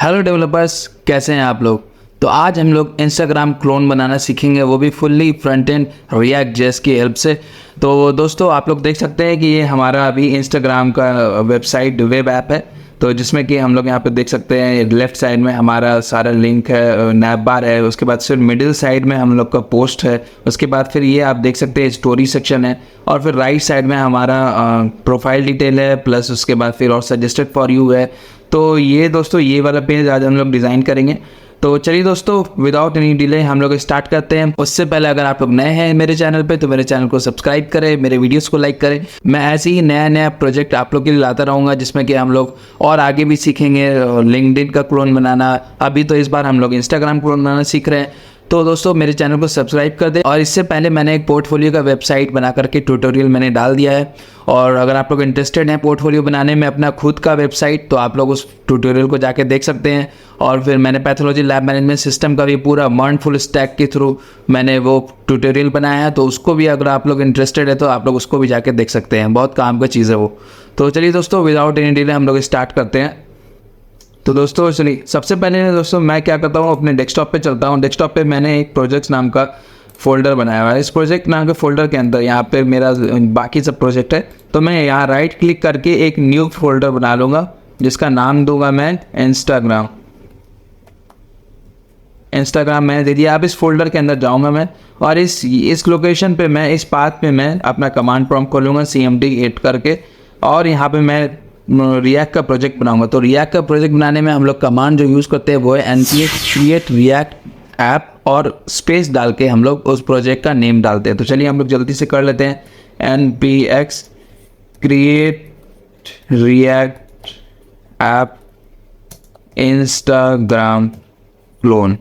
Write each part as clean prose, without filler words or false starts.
Hello developers, कैसे हैं आप लोग। तो आज हम लोग इंस्टाग्राम क्लोन बनाना सीखेंगे, वो भी fully front end react JS की हेल्प से। तो दोस्तों आप लोग देख सकते हैं कि ये हमारा अभी इंस्टाग्राम का वेबसाइट वेब ऐप है। तो जिसमें कि हम लोग यहाँ पे देख सकते हैं लेफ्ट साइड में हमारा सारा लिंक है, नैप बार है, उसके बाद फिर मिडिल साइड में हम लोग का पोस्ट है, उसके बाद फिर ये आप देख सकते हैं स्टोरी सेक्शन है, और फिर राइट साइड में हमारा प्रोफाइल डिटेल है, प्लस उसके बाद फिर और सजेस्टेड फॉर यू है। तो ये दोस्तों ये वाला पेज आज हम लोग डिज़ाइन करेंगे। तो चलिए दोस्तों विदाउट एनी डिले हम लोग स्टार्ट करते हैं। उससे पहले अगर आप लोग नए हैं मेरे चैनल पे तो मेरे चैनल को सब्सक्राइब करें, मेरे वीडियोस को लाइक करें। मैं ऐसे ही नया नया प्रोजेक्ट आप लोग के लिए लाता रहूँगा जिसमें कि हम लोग और आगे भी सीखेंगे लिंक्डइन का क्लोन बनाना। अभी तो इस बार हम लोग इंस्टाग्राम क्लोन बनाना सीख रहे हैं। तो दोस्तों मेरे चैनल को सब्सक्राइब कर दें। और इससे पहले मैंने एक पोर्टफोलियो का वेबसाइट बना करके ट्यूटोरियल मैंने डाल दिया है, और अगर आप लोग इंटरेस्टेड हैं पोर्टफोलियो बनाने में अपना खुद का वेबसाइट तो आप लोग उस ट्यूटोरियल को जाके देख सकते हैं। और फिर मैंने पैथोलॉजी लैब मैनेजमेंट सिस्टम का भी पूरा मर्न फुल स्टैक के थ्रू मैंने वो ट्यूटोरियल बनाया है, तो उसको भी अगर आप लोग इंटरेस्टेड है तो आप लोग उसको भी जाके देख सकते हैं। बहुत काम का चीज़ है वो। तो चलिए दोस्तों विदाउट एनी डिले हम लोग स्टार्ट करते हैं। तो दोस्तों चलिए सबसे पहले दोस्तों मैं क्या करता हूँ, अपने डेस्कटॉप पे चलता हूँ। डेस्कटॉप पे मैंने एक प्रोजेक्ट्स नाम का फोल्डर बनाया हुआ है। इस प्रोजेक्ट नाम के फोल्डर के अंदर यहाँ पे मेरा बाकी सब प्रोजेक्ट है। तो मैं यहाँ राइट क्लिक करके एक न्यू फोल्डर बना लूँगा जिसका नाम दूंगा मैं इंस्टाग्राम मैंने दे दिया। अब इस फोल्डर के अंदर जाऊँगा मैं, और इस लोकेशन पे मैं इस पाथ पे मैं अपना कमांड प्रॉम्प्ट खोलूँगा CMD 8 करके, और यहाँ पे मैं रिएक्ट का प्रोजेक्ट बनाऊंगा। तो रिएक्ट का प्रोजेक्ट बनाने में हम लोग कमांड जो यूज़ करते हैं वो है npx create react ऐप, और स्पेस डाल के हम लोग उस प्रोजेक्ट का नेम डालते हैं। तो चलिए हम लोग जल्दी से कर लेते हैं npx create react app Instagram clone.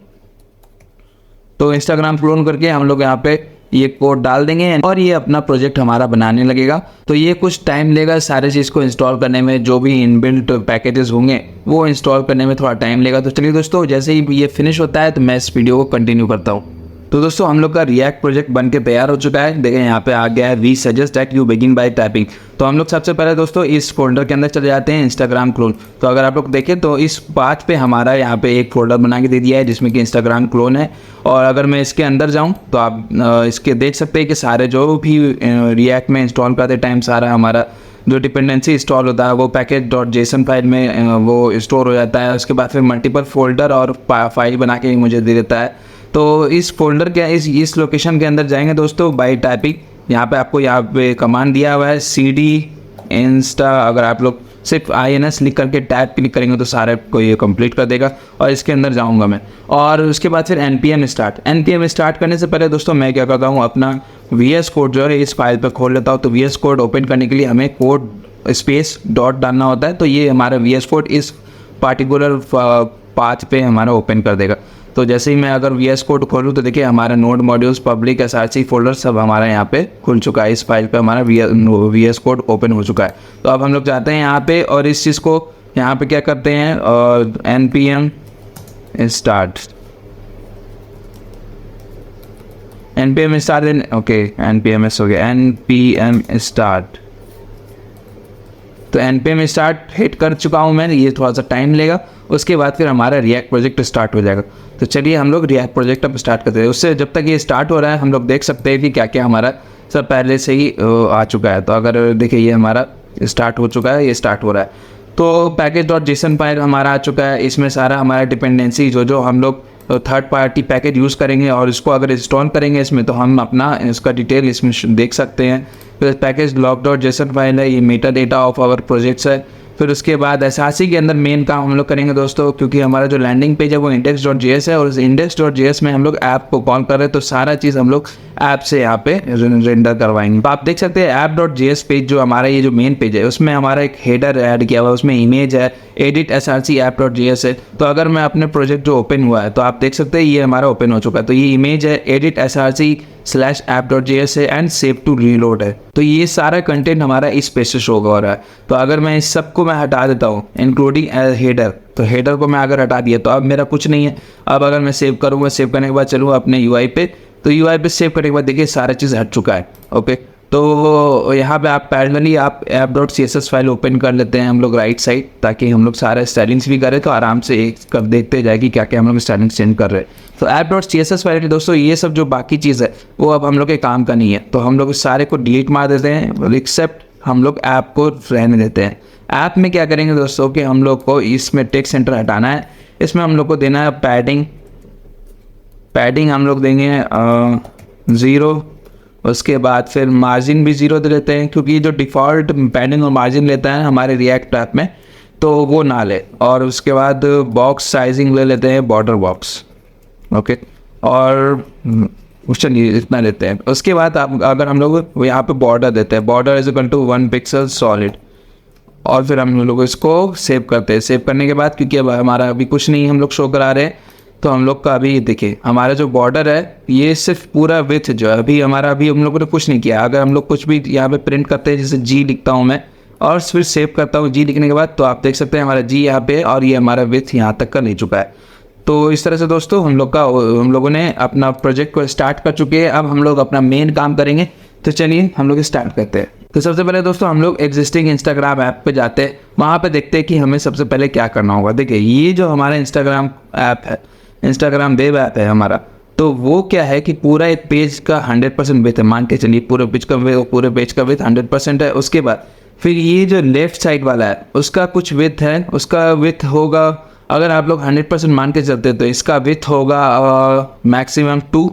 तो इंस्टाग्राम क्लोन करके हम लोग यहाँ पे ये कोड डाल देंगे और ये अपना प्रोजेक्ट हमारा बनाने लगेगा। तो ये कुछ टाइम लेगा सारे चीज़ को इंस्टॉल करने में, जो भी इनबिल्ट पैकेजेस होंगे वो इंस्टॉल करने में थोड़ा टाइम लेगा। तो चलिए दोस्तों जैसे ही ये फिनिश होता है तो मैं इस वीडियो को कंटिन्यू करता हूँ। तो दोस्तों हम लोग का रिएक्ट प्रोजेक्ट बन के तैयार हो चुका है। देखें यहाँ पे आ गया है we suggest that you begin by typing. तो हम लोग सबसे पहले दोस्तों इस फोल्डर के अंदर चले जाते हैं इंस्टाग्राम क्लोन। तो अगर आप लोग देखें तो इस पाथ पे हमारा यहाँ पे एक फोल्डर बना के दे दिया है जिसमें कि इंस्टाग्राम क्लोन है। और अगर मैं इसके अंदर जाऊँ तो आप इसके देख सकते हैं कि सारे जो भी रिएक्ट में इंस्टॉल करते टाइम सारा हमारा जो डिपेंडेंसी इंस्टॉल होता है वो package.json फाइल में वो स्टोर हो जाता है। उसके बाद फिर मल्टीपल फोल्डर और फाइल बना के मुझे दे देता है। तो इस फोल्डर के इस लोकेशन के अंदर जाएंगे दोस्तों बाय टाइपिंग। यहाँ पे आपको यहाँ पे कमांड दिया हुआ है cd इंस्टा। अगर आप लोग सिर्फ INS लिख करके टैब क्लिक करेंगे तो सारे को ये कंप्लीट कर देगा। और इसके अंदर जाऊँगा मैं, और उसके बाद फिर npm स्टार्ट करने से पहले दोस्तों मैं क्या करता हूँ, अपना VS कोड जो है इस फाइल पर खोल लेता हूँ। तो VS कोड ओपन करने के लिए हमें कोड स्पेस डॉट डालना होता है। तो ये हमारा VS कोड इस पार्टिकुलर पाथ पे हमारा ओपन कर देगा। तो जैसे ही मैं अगर VS कोड खोलूँ तो देखिए हमारा node modules public SRC folder सब हमारा यहाँ पे खुल चुका है। इस फाइल पे हमारा VS कोड ओपन हो चुका है। तो अब हम लोग जाते हैं यहाँ पे, और इस चीज़ को यहाँ पे क्या करते हैं, npm स्टार्ट ओके npms हो गया, npm स्टार्ट। तो npm स्टार्ट हिट कर चुका हूँ मैं। ये थोड़ा सा टाइम लेगा, उसके बाद फिर हमारा रिएक्ट प्रोजेक्ट स्टार्ट हो जाएगा। तो चलिए हम लोग रिएक्ट प्रोजेक्ट अब स्टार्ट करते हैं। उससे जब तक ये स्टार्ट हो रहा है हम लोग देख सकते हैं कि क्या क्या हमारा सब पहले से ही आ चुका है। तो अगर देखिए ये हमारा स्टार्ट हो चुका है, ये स्टार्ट हो रहा है। तो package.json फाइल हमारा आ चुका है। इसमें सारा हमारा डिपेंडेंसी जो हम लोग थर्ड पार्टी पैकेज यूज़ करेंगे और इसको अगर इंस्टॉल करेंगे इसमें तो हम अपना इसका डिटेल इसमें देख सकते हैं। फिर पैकेज log.json फाइल है, ये meta data of our projects है। फिर उसके बाद SRC के अंदर मेन काम हम लोग करेंगे दोस्तों, क्योंकि हमारा जो लैंडिंग पेज है वो index.js है, और उस index.js में हम लोग ऐप को कॉल कर रहे हैं। तो सारा चीज़ हम लोग ऐप से यहाँ पे रेंडर करवाएंगे। तो आप देख सकते हैं app.js पेज जो हमारा ये जो मेन पेज है उसमें हमारा एक हेडर ऐड किया हुआ है, उसमें इमेज है, edit src app.js है। तो अगर मैं अपने प्रोजेक्ट जो ओपन हुआ है तो आप देख सकते हैं ये हमारा ओपन हो चुका है। तो ये इमेज है, edit src/app.js है, एंड सेव टू रीलोड है। तो ये सारा कंटेंट हमारा इस पेज से शो हो रहा है। तो अगर मैं इस सबको मैं हटा देता हूँ इंक्लूडिंग हेडर, तो हेडर को मैं अगर हटा दिया तो अब मेरा कुछ नहीं है। अब अगर मैं सेव करूँगा, सेव करने के बाद चलूँगा अपने UI पे, तो UI पे सेव करने के बाद देखिए सारा चीज़ हट चुका है। ओके, तो यहाँ पे आप पैरेलली आप app.css फाइल ओपन कर लेते हैं हम लोग राइट साइड, ताकि हम लोग सारा स्टाइलिंग्स भी करें तो आराम से एक कर देखते जाए कि क्या क्या हम लोग स्टाइलिंग्स चेंज कर रहे हैं। तो app.css फाइल दोस्तों ये सब जो बाकी चीज़ है वो अब हम लोग के काम का नहीं है, तो हम लोग सारे को डिलीट मार देते हैं, एक्सेप्ट हम लोग ऐप को रहने देते हैं। ऐप में क्या करेंगे दोस्तों कि हम लोग को इसमें टेक्स्ट सेंटर हटाना है, इसमें हम लोग को देना है पैडिंग हम लोग देंगे 0, उसके बाद फिर मार्जिन भी 0 दे लेते हैं, क्योंकि जो डिफ़ॉल्ट पैडिंग और मार्जिन लेता है हमारे रिएक्ट ऐप में तो वो ना ले। और उसके बाद बॉक्स साइजिंग ले लेते हैं बॉर्डर बॉक्स, ओके, और चलिए इतना लेते हैं। उसके बाद आप अगर हम लोग यहाँ पे बॉर्डर देते हैं, border is equal to 1 pixel solid, और फिर हम लोग इसको सेव करते हैं। सेव करने के बाद क्योंकि अब हमारा अभी कुछ नहीं हम लोग शो करा रहे हैं, तो हम लोग का अभी देखिए हमारा जो बॉर्डर है ये सिर्फ पूरा विथ जो है अभी हमारा अभी हम लोगों ने कुछ नहीं किया। अगर हम लोग कुछ भी यहाँ पे प्रिंट करते हैं, जैसे जी लिखता हूँ मैं और फिर सेव करता हूँ जी लिखने के बाद, तो आप देख सकते हैं हमारा जी यहाँ पे और ये हमारा विथ यहाँ तक का नहीं चुका है। तो इस तरह से दोस्तों हम लोगों ने अपना प्रोजेक्ट को स्टार्ट कर चुके हैं। अब हम लोग अपना मेन काम करेंगे, तो चलिए हम लोग स्टार्ट करते हैं। तो सबसे पहले दोस्तों हम लोग एग्जिस्टिंग इंस्टाग्राम ऐप पे जाते हैं, वहाँ पे देखते हैं कि हमें सबसे पहले क्या करना होगा। देखिए ये जो हमारा इंस्टाग्राम ऐप है, इंस्टाग्राम वेब ऐप है हमारा, तो वो क्या है कि पूरा एक पेज का 100% विथ है, मान के चलिए पूरे पेज का विथ 100% है। उसके बाद फिर ये जो लेफ्ट साइड वाला है उसका कुछ विथ है, उसका विथ होगा, अगर आप लोग 100% मान के चलते हैं तो इसका विथ होगा मैक्सिमम 2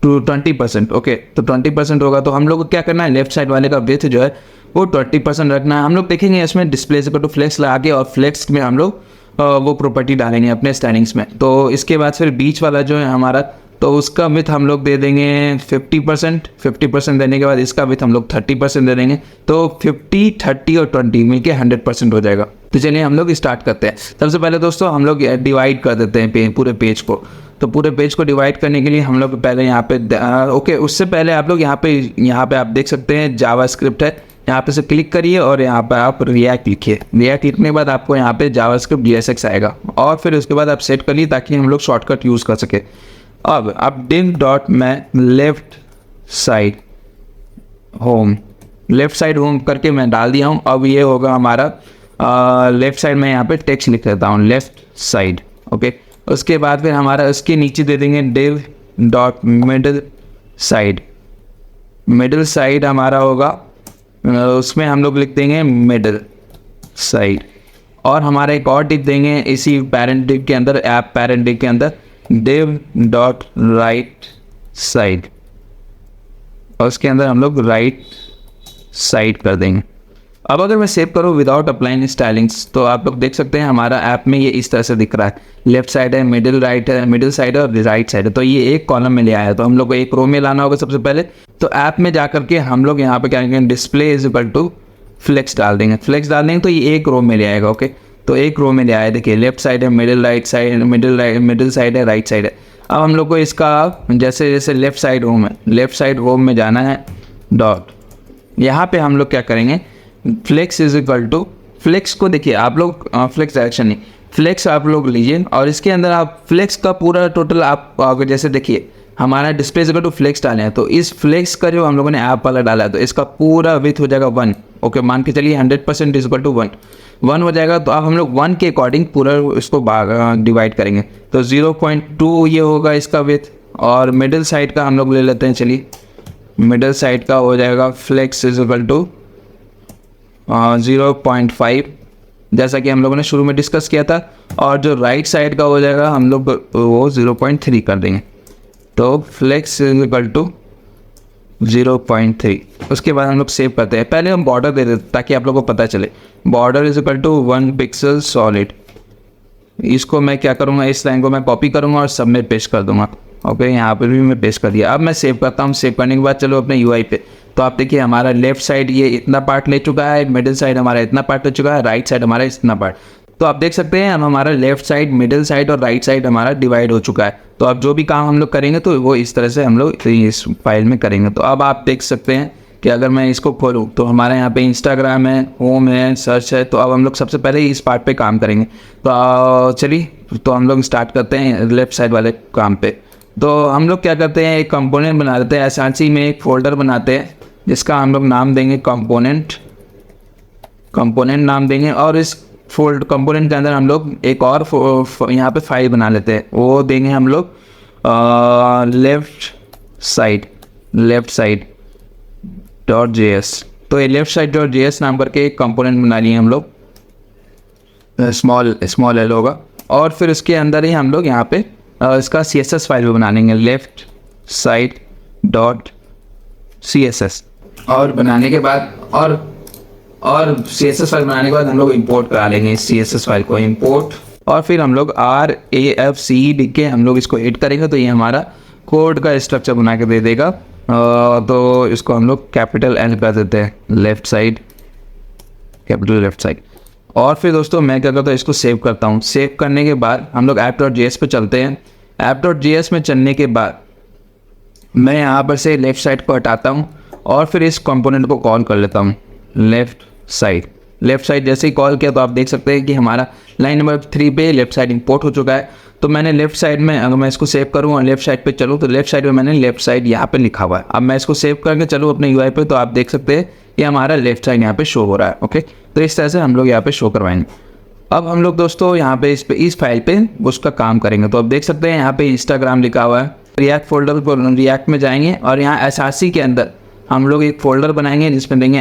to 20%, ओके। तो 20% होगा, तो हम लोग को क्या करना है, लेफ्ट साइड वाले का विथ जो है वो 20% रखना है। हम लोग देखेंगे इसमें डिस्प्ले से फ्लेक्स लगा के, और फ्लेक्स में हम लोग वो प्रॉपर्टी डालेंगे अपने स्टाइलिंग्स में। तो इसके बाद फिर बीच वाला जो है हमारा, तो उसका विथ हम लोग दे देंगे 50% देने के बाद इसका विथ हम लोग 30% दे देंगे, तो 50, 30 और 20 मिलके 100% हो जाएगा। तो चलिए हम लोग स्टार्ट करते हैं। सबसे पहले दोस्तों हम लोग डिवाइड कर देते हैं पूरे पेज को। तो पूरे पेज को डिवाइड करने के लिए हम लोग पहले यहाँ पे ओके, उससे पहले आप लोग यहाँ पे आप देख सकते हैं जावास्क्रिप्ट है, यहाँ पे से क्लिक करिए और यहाँ पे आप रिएक्ट लिखिए। रिएक्ट लिखने के बाद आपको यहाँ पे जावास्क्रिप्ट JSX आएगा, और फिर उसके बाद आप सेट कर लिए ताकि हम लोग शॉर्टकट यूज़ कर सके। अब आप div डॉट में लेफ्ट साइड होम करके मैं डाल दिया हूँ। अब ये होगा हमारा लेफ्ट साइड में, यहाँ पे टेक्स्ट लिख देता हूँ लेफ्ट साइड, ओके। उसके बाद फिर हमारा उसके नीचे दे देंगे div डॉट मिडिल साइड हमारा होगा, उसमें हम लोग लिख देंगे मिडिल साइड, और हमारा एक और डिव देंगे इसी पैरेंट डिव के अंदर, ऐप पैरेंट डिव के अंदर div डॉट राइट साइड, और उसके अंदर हम लोग राइट साइड कर देंगे। अब अगर मैं सेव करूँ विदाउट अप्लाइंग स्टाइलिंग्स, तो आप लोग देख सकते हैं हमारा ऐप में ये इस तरह से दिख रहा है। लेफ्ट साइड है, मिडिल साइड है और राइट साइड है, तो ये एक कॉलम में ले आया है। तो हम लोग को एक रो में लाना होगा सबसे पहले। तो ऐप में जा करके हम लोग यहाँ पे क्या करेंगे, display is equal to flex डाल देंगे। तो ये एक रो में ले आएगा, ओके। तो एक रो में ले आया, देखिए लेफ्ट साइड है, मिडिल साइड है, राइट साइड है। अब हम लोग को इसका जैसे लेफ्ट साइड होम में जाना है, डॉट, यहाँ पे हम लोग क्या करेंगे, flex is equal to flex को देखिए आप लोग फ्लेक्स डायरेक्शन नहीं, फ्लेक्स आप लोग लीजिए, और इसके अंदर आप फ्लेक्स का पूरा टोटल आप अगर जैसे देखिए हमारा डिस्प्ले इक्वल टू फ्लेक्स डाले हैं, तो इस फ्लेक्स का जो हम लोगों ने ऐप वाला डाला है, तो इसका पूरा विथ हो जाएगा 1, ओके। मान के चलिए 100% इज इक्वल टू 1 हो जाएगा। तो अब हम लोग 1 के अकॉर्डिंग पूरा इसको डिवाइड करेंगे। तो 0.2 ये होगा इसका विथ, और मिडिल साइड का हम लोग ले लेते हैं, चलिए मिडिल साइड का हो जाएगा फ्लेक्स इज इक्वल टू 0.5, जैसा कि हम लोगों ने शुरू में डिस्कस किया था। और जो राइट साइड का हो जाएगा हम लोग वो 0.3 कर देंगे। तो फ्लेक्स इज इक्वल टू 0.3। उसके बाद हम लोग सेव करते हैं। पहले हम बॉर्डर दे देते ताकि आप लोगों को पता चले। Border is equal to 1 pixel solid. इसको मैं क्या करूँगा, इस लाइन को मैं कॉपी करूँगा और सब में पेस्ट कर दूँगा, ओके। यहाँ पर भी मैं पेस्ट कर दिया। अब मैं सेव करता हूँ। सेव करने के बाद चलो अपने UI पे, तो आप देखिए हमारा लेफ्ट साइड ये इतना पार्ट ले चुका है, मिडिल साइड हमारा इतना पार्ट ले चुका है, राइट साइड हमारा इतना पार्ट। तो आप देख सकते हैं अब हमारा लेफ्ट साइड, मिडिल साइड और राइट साइड हमारा डिवाइड हो चुका है। तो अब जो भी काम हम लोग करेंगे तो वो इस तरह से हम लोग इस फाइल में करेंगे। तो अब आप देख सकते हैं कि अगर मैं इसको खोलूँ तो हमारे यहाँ पे इंस्टाग्राम है, होम है, सर्च है। तो अब हम लोग सबसे पहले इस पार्ट पे काम करेंगे। तो चलिए तो हम लोग स्टार्ट करते हैं लेफ्ट साइड वाले काम पे। तो हम लोग क्या करते हैं, एक कंपोनेंट बना देते हैं, एसआरसी में एक फ़ोल्डर बनाते हैं। जिसका हम लोग नाम देंगे कंपोनेंट नाम देंगे। और इस फोल्ड कंपोनेंट के अंदर हम लोग एक और यहाँ पे फाइल बना लेते हैं, वो देंगे हम लोग लेफ्ट साइड .js। तो ये लेफ्ट साइड .js नाम करके एक कंपोनेंट बना लिए हम लोग, स्मॉल एल होगा। और फिर उसके अंदर ही हम लोग यहाँ पे इसका CSS फाइल भी बना लेंगे, लेफ्ट साइड .css। और बनाने के बाद और CSS फाइल बनाने के बाद हम लोग इंपोर्ट करा लेंगे इस CSS फाइल को, इंपोर्ट। और फिर हम लोग RAFCE लिख के हम लोग इसको एड करेंगे, तो ये हमारा कोड का स्ट्रक्चर बना के दे देगा। तो इसको हम लोग कैपिटल L कर देते हैं, left side, capital left side. और फिर दोस्तों मैं क्या करता हूँ, इसको सेव करता हूँ। सेव करने के बाद हम लोग app.js पे चलते हैं। app.js में चलने के बाद मैं यहाँ पर से लेफ़्ट साइड को हटाता हूँ और फिर इस कंपोनेंट को कॉल कर लेता हूँ, लेफ़्ट साइड। जैसे ही कॉल किया तो आप देख सकते हैं कि हमारा लाइन नंबर 3 पे लेफ़्ट साइड इंपोर्ट हो चुका है। तो मैंने लेफ़्ट साइड में, अगर मैं इसको सेव करूँ और लेफ़्ट साइड पे चलूँ तो लेफ़्ट साइड में मैंने लेफ़्ट साइड यहाँ पे लिखा हुआ है। अब मैं इसको सेव करके चलूँ अपने UI पे तो आप देख सकते हैं ये हमारा लेफ़्ट साइड यहाँ पे शो हो रहा है। ओके, तो इस तरह से हम लोग यहाँ पे शो करवाएंगे। अब हम लोग दोस्तों यहाँ पे इस फाइल पे उसका काम करेंगे। तो आप देख सकते हैं यहाँ पे इंस्टाग्राम लिखा हुआ है। रिएक्ट फोल्डर पर रिएक्ट में जाएंगे और यहाँ SRC के अंदर हम लोग एक फ़ोल्डर बनाएंगे जिसमें देंगे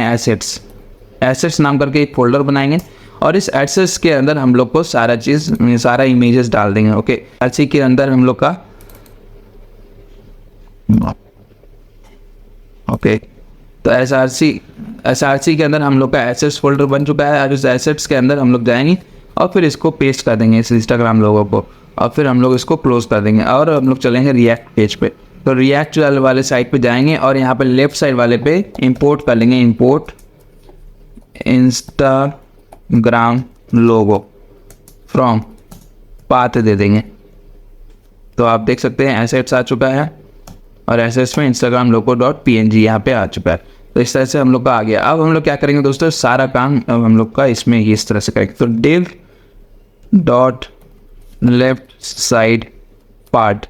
एसेट्स नाम करके एक फ़ोल्डर बनाएंगे। और इस एसेट्स के अंदर हम लोग को सारा इमेजेस डाल देंगे। ओके, SRC के अंदर हम लोग का ओके, तो SRC के अंदर हम लोग का एसेट्स फोल्डर बन चुका है। और इस एसेट्स के अंदर हम लोग जाएंगे और फिर इसको पेस्ट कर देंगे इस इंस्टाग्राम लोगो को, और फिर हम लोग इसको क्लोज कर देंगे और हम लोग चलेंगे रिएक्ट पेज पे। तो रिएक्ट वाले साइड पे जाएंगे और यहाँ पे लेफ्ट साइड वाले पे इंपोर्ट कर लेंगे, import Instagram logo from path दे देंगे। तो आप देख सकते हैं एसेट्स आ चुका है और एसेट्स में इंस्टाग्राम लोगो .png यहाँ पे आ चुका है। तो इस तरह से हम लोग का आ गया। अब हम लोग क्या करेंगे दोस्तों, सारा काम अब हम लोग का इसमें इस तरह से करेंगे। तो div dot left side part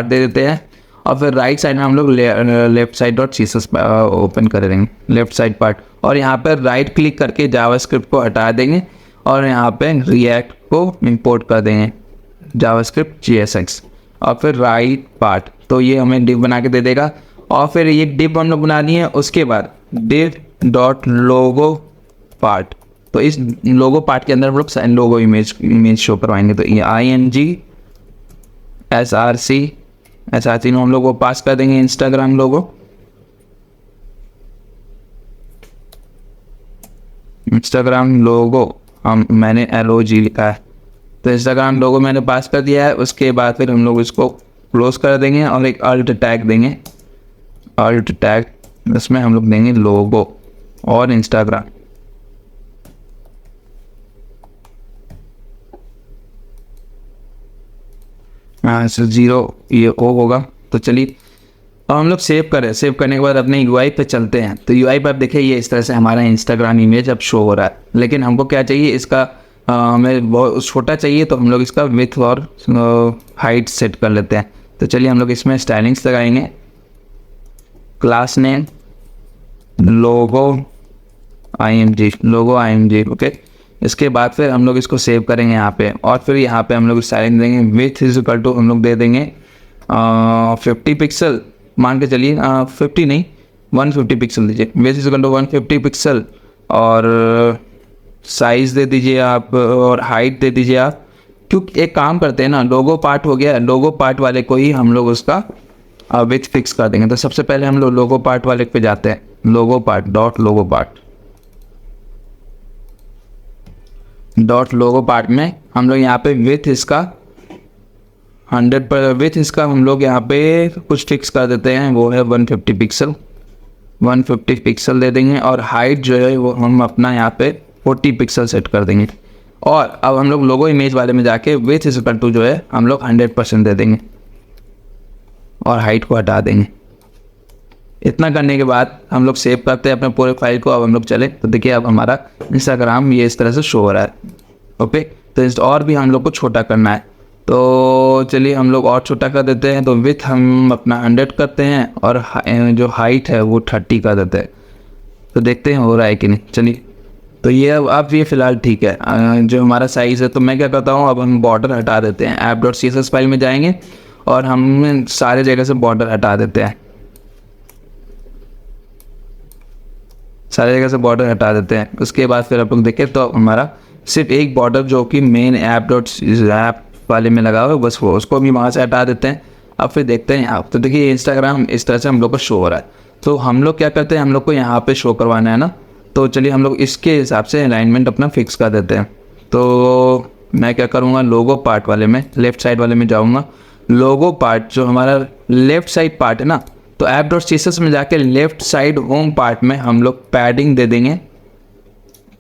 दे देते हैं और फिर राइट साइड में हम लोग लेफ्ट साइड .css ओपन कर देंगे, लेफ्ट साइड पार्ट। और यहाँ पर राइट क्लिक करके जावास्क्रिप्ट को हटा देंगे और यहाँ पे रिएक्ट को इंपोर्ट कर देंगे, जावास्क्रिप्ट JSX, और फिर राइट पार्ट। तो ये हमें डिव बना के दे देगा। और फिर ये डिव हम लोग बना लिए हैं। उसके बाद डिव डॉट लोगो पार्ट, तो इस लोगो पार्ट के अंदर हम लोग लोगो इमेज शो करवाएंगे। तो ये ING SRC में हम लोग वो पास कर देंगे इंस्टाग्राम लोगो, मैंने LOG लिखा है। तो इंस्टाग्राम लोगो मैंने पास कर दिया है। उसके बाद फिर हम लोग इसको क्लोज कर देंगे और एक अल्ट टैग देंगे, इसमें हम लोग देंगे लोगो और इंस्टाग्राम। हाँ, 0 ये O होगा। तो चलिए अब हम लोग सेव करने के बाद अपने UI पे चलते हैं। तो UI पर आप देखिए ये इस तरह से हमारा इंस्टाग्राम इमेज अब शो हो रहा है। लेकिन हमको क्या चाहिए, इसका हमें बहुत छोटा चाहिए, तो हम लोग इसका विड्थ और हाइट सेट कर लेते हैं। तो चलिए हम लोग इसमें स्टाइलिंग्स लगाएंगे, क्लास नेम लोगो IMG। ओके, इसके बाद फिर हम लोग इसको सेव करेंगे यहाँ पे। और फिर यहाँ पे हम लोग स्टाइलिंग देंगे, विड्थ इज इक्वल टू हम लोग दे देंगे 50 पिक्सल, मान के चलिए 50 नहीं 150 पिक्सल दीजिए। Width is equal to 150 pixel और साइज़ दे दीजिए आप और हाइट दे दीजिए आप। क्योंकि एक काम करते हैं ना, लोगो पार्ट हो गया, लोगो पार्ट वाले को ही हम लोग उसका विड्थ फिक्स कर देंगे। तो सबसे पहले हम लोग लोगो पार्ट वाले पे जाते हैं, लोगो पार्ट डॉट लोगो पार्ट में हम लोग यहाँ पे विड्थ इसका 100 पर विड्थ इसका हम लोग यहाँ पे कुछ फिक्स कर देते हैं, वो है 150 पिक्सल दे देंगे। और हाइट जो है वो हम अपना यहाँ पे 40 पिक्सल सेट कर देंगे। और अब हम लोग लोगो इमेज वाले में जाके विड्थ इज इक्वल टू जो है हम लोग 100% दे देंगे और हाइट को हटा देंगे। इतना करने के बाद हम लोग सेव करते हैं अपने पूरे फाइल को। अब हम लोग चले तो देखिए अब हमारा इंस्टाग्राम ये इस तरह से शो हो रहा है। ओके, तो और भी हम लोग को छोटा करना है। तो चलिए हम लोग और छोटा कर देते हैं। तो विथ हम अपना 100 करते हैं और जो हाइट है वो 30 कर देते हैं। तो देखते हैं हो रहा है कि नहीं। चलिए तो ये अब ये फ़िलहाल ठीक है जो हमारा साइज़ है। तो मैं क्या करता हूँ, अब हम बॉर्डर हटा देते हैं। app.css फाइल में जाएंगे और हम सारे जगह से बॉर्डर हटा देते हैं, सारे जगह से बॉर्डर हटा देते हैं। उसके बाद फिर आप लोग देखें तो हमारा सिर्फ एक बॉर्डर जो कि मेन ऐप वाले में लगा हुआ है, बस वो उसको भी वहाँ से हटा देते हैं। अब फिर देखते हैं यहाँ। तो देखिए इंस्टाग्राम इस तरह से हम लोग को शो हो रहा है। तो हम लोग क्या करते हैं, हम लोग को यहाँ पे शो करवाना है ना, तो चलिए हम लोग इसके हिसाब से अलाइनमेंट अपना फिक्स कर देते हैं। तो मैं क्या करूँगा, लोगो पार्ट वाले में, लेफ़्ट साइड वाले में जाऊँगा। लोगो पार्ट जो हमारा लेफ़्ट साइड पार्ट है ना, तो ऐप.css में जाके लेफ़्ट साइड होम पार्ट में हम लोग पैडिंग दे देंगे।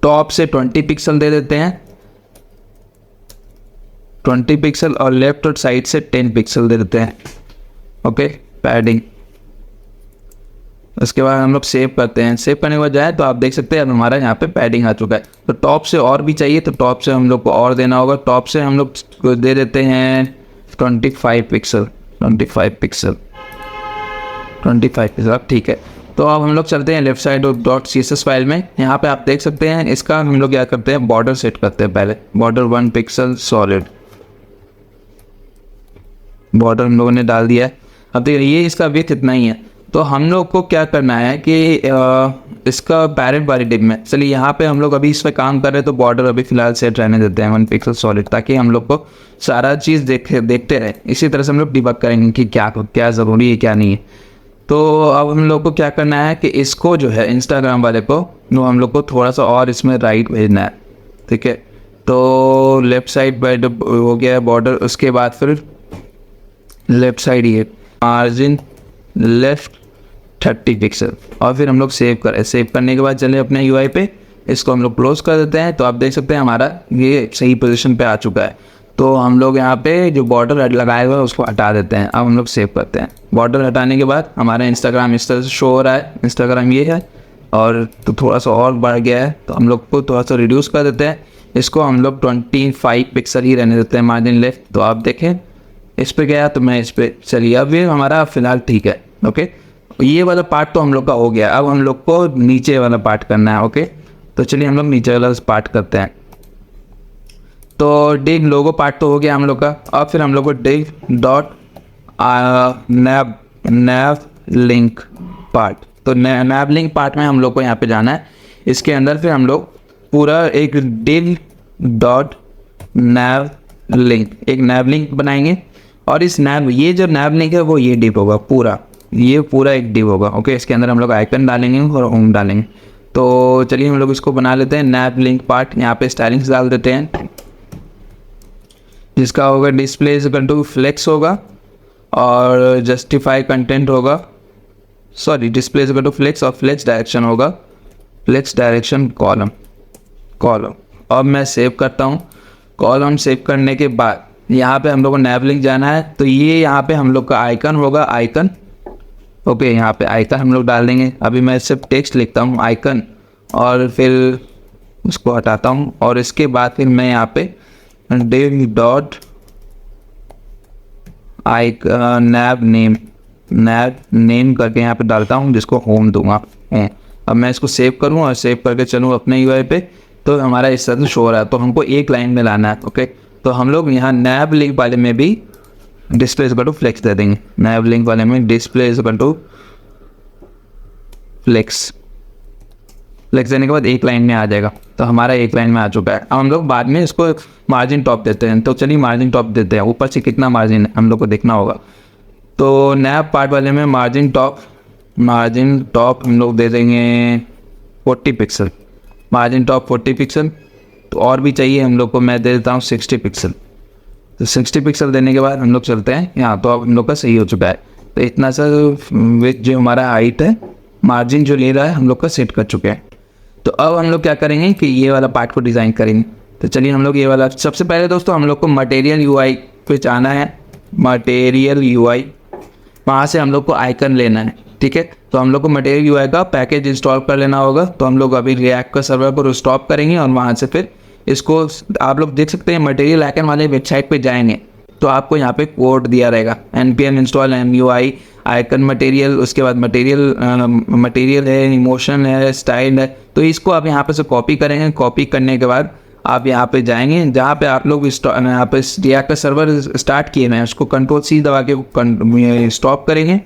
टॉप से 20 पिक्सल दे देते हैं, 20 पिक्सल, और लेफ्ट और साइड से 10 पिक्सल दे देते हैं। Okay, padding. उसके बाद हम लोग सेव करते हैं। सेव करने के बाद जाए तो आप देख सकते हैं अब हमारा यहाँ पे पैडिंग आ चुका है। तो टॉप से और भी चाहिए तो टॉप से हम लोग को और देना होगा। टॉप से हम लोग दे देते हैं 25 पिक्सल, 25 पिक्सल, 25 पिक्सल। ठीक है। तो अब हम लोग चलते हैं लेफ्ट साइड .css फाइल में। यहाँ पे आप देख सकते हैं इसका हम लोग क्या करते हैं, बॉर्डर सेट करते हैं। पहले बॉर्डर 1 पिक्सल सॉलिड, बॉर्डर हम लोगों ने डाल दिया है। अब देखिए ये इसका विड्थ इतना ही है। तो हम लोग को क्या करना है कि इसका पैरेंट वाली डिप में, चलिए यहाँ पे हम लोग अभी इस पर काम कर रहे हैं तो बॉर्डर अभी फिलहाल सेट रहने देते हैं 1 पिक्सल सॉलिड, ताकि हम लोग को सारा चीज़ देखते रहे। इसी तरह से हम लोग डिबग करेंगे कि क्या ज़रूरी है क्या नहीं है। तो अब हम लोग को क्या करना है कि इसको जो है इंस्टाग्राम वाले को, वो हम लोग को थोड़ा सा और इसमें राइट भेजना है। ठीक है। तो लेफ़्ट साइड बाइड हो गया है बॉर्डर। उसके बाद फिर लेफ़्ट साइड ये मार्जिन लेफ़्ट 30 पिक्सल, और फिर हम लोग सेव करें। सेव करने के बाद चले अपने यूआई पे, इसको हम लोग क्लोज कर देते हैं। तो आप देख सकते हैं हमारा ये सही पोजीशन पे आ चुका है। तो हम लोग यहाँ पे जो बॉर्डर लगाए हुआ है उसको हटा देते हैं। अब हम लोग सेव करते हैं। बॉर्डर हटाने के बाद हमारा इंस्टाग्राम इस तरह से शो हो रहा है। इंस्टाग्राम ये है, और तो थोड़ा सा और बढ़ गया है तो हम लोग को थोड़ा सा रिड्यूस कर देते हैं। इसको हम लोग 25 पिक्सल ही रहने देते हैं मार्जिन लेफ्ट। तो आप देखें इस पे गया तो मैं इस पे, चलिए अब ये हमारा फ़िलहाल ठीक है। ओके, ये वाला पार्ट तो हम लोग का हो गया। अब हम लोग को नीचे वाला पार्ट करना है। ओके, तो चलिए हम लोग नीचे वाला पार्ट करते हैं। तो डिग लोगो पार्ट तो हो गया हम लोग का। अब फिर हम लोग को डिग डॉट नैव लिंक पार्ट, तो नैव लिंक पार्ट में हम लोग को यहाँ पे जाना है। इसके अंदर फिर हम लोग पूरा एक डिग डॉट नैव लिंक, एक नैव लिंक बनाएंगे। और इस नैव, ये जो नैव लिंक है वो ये डिव होगा पूरा, ये पूरा एक डिव होगा। ओके, इसके अंदर हम लोग आइकन डालेंगे और होम डालेंगे। तो चलिए हम लोग इसको बना लेते हैं नैव लिंक पार्ट। यहाँ पे स्टाइलिंग्स डाल देते हैं, जिसका होगा डिस्प्ले टू फ्लेक्स होगा और जस्टिफाई कंटेंट होगा, सॉरी डिस्प्ले टू फ्लेक्स, और फ्लेक्स डायरेक्शन होगा, फ्लेक्स डायरेक्शन कॉलम। अब मैं सेव करता हूँ। कॉलम सेव करने के बाद यहाँ पे हम लोग को नैव लिंक जाना है। तो ये यहाँ पे हम लोग का आइकन होगा, आइकन। ओके, यहाँ पे आइकन हम लोग डाल देंगे। अभी मैं सिर्फ टेक्स्ट लिखता हूँ आइकन, और फिर उसको हटाता हूँ। और इसके बाद फिर मैं यहाँ पे डिव डॉट नैव नेम करके यहाँ पे डालता हूँ, जिसको होम दूंगा। अब मैं इसको सेव करूँ और सेव करके चलूँ अपने यूआई पे, तो हमारा इस तरह से शो हो रहा है। तो हमको एक लाइन में लाना है। ओके, तो हम लोग यहाँ नैव लिंक वाले में भी डिस्प्ले टू फ्लेक्स दे देंगे। नैव लिंक वाले में डिस्प्ले टू फ्लेक्स देने के बाद एक लाइन में आ जाएगा। तो हमारा एक लाइन में आ चुका है। अब हम लोग बाद में इसको मार्जिन टॉप देते हैं। तो चलिए मार्जिन टॉप देते हैं। ऊपर से कितना मार्जिन है हम लोग को देखना होगा। तो नैव पार्ट वाले में मार्जिन टॉप हम लोग दे देंगे 40 पिक्सल, मार्जिन टॉप 40 पिक्सल। तो और भी चाहिए हम लोग को, मैं दे देता हूँ 60 पिक्सल। तो 60 पिक्सल देने के बाद हम लोग चलते हैं यहाँ। तो अब हम लोग का सही हो चुका है। तो इतना सा विथ जो हमारा हाइट है, मार्जिन जो ले रहा है हम लोग का सेट कर चुके हैं। तो अब हम लोग क्या करेंगे कि ये वाला पार्ट को डिज़ाइन करेंगे। तो चलिए हम लोग ये वाला, सबसे पहले दोस्तों हम लोग को मटेरियल यूआई पे जाना है। मटेरियल यूआई, वहाँ से हम लोग को आइकन लेना है। ठीक है, तो हम लोग को मटेरियल यूआई का पैकेज इंस्टॉल कर लेना होगा। तो हम लोग अभी रिएक्ट का सर्वर को स्टॉप करेंगे और वहाँ से फिर इसको आप लोग देख सकते हैं मटेरियल आइकन वाले वेबसाइट पे जाएंगे। तो आपको यहाँ पे कोड दिया रहेगा npm install MUI icon material, उसके बाद मटेरियल है, इमोशन है, स्टाइल है। तो इसको आप यहाँ पे से कॉपी करेंगे। कॉपी करने के बाद आप यहाँ पे जाएंगे जहाँ पे आप लोग यहाँ पे रिएक्ट का सर्वर स्टार्ट किए हैं उसको Ctrl+C दबा के स्टॉप करेंगे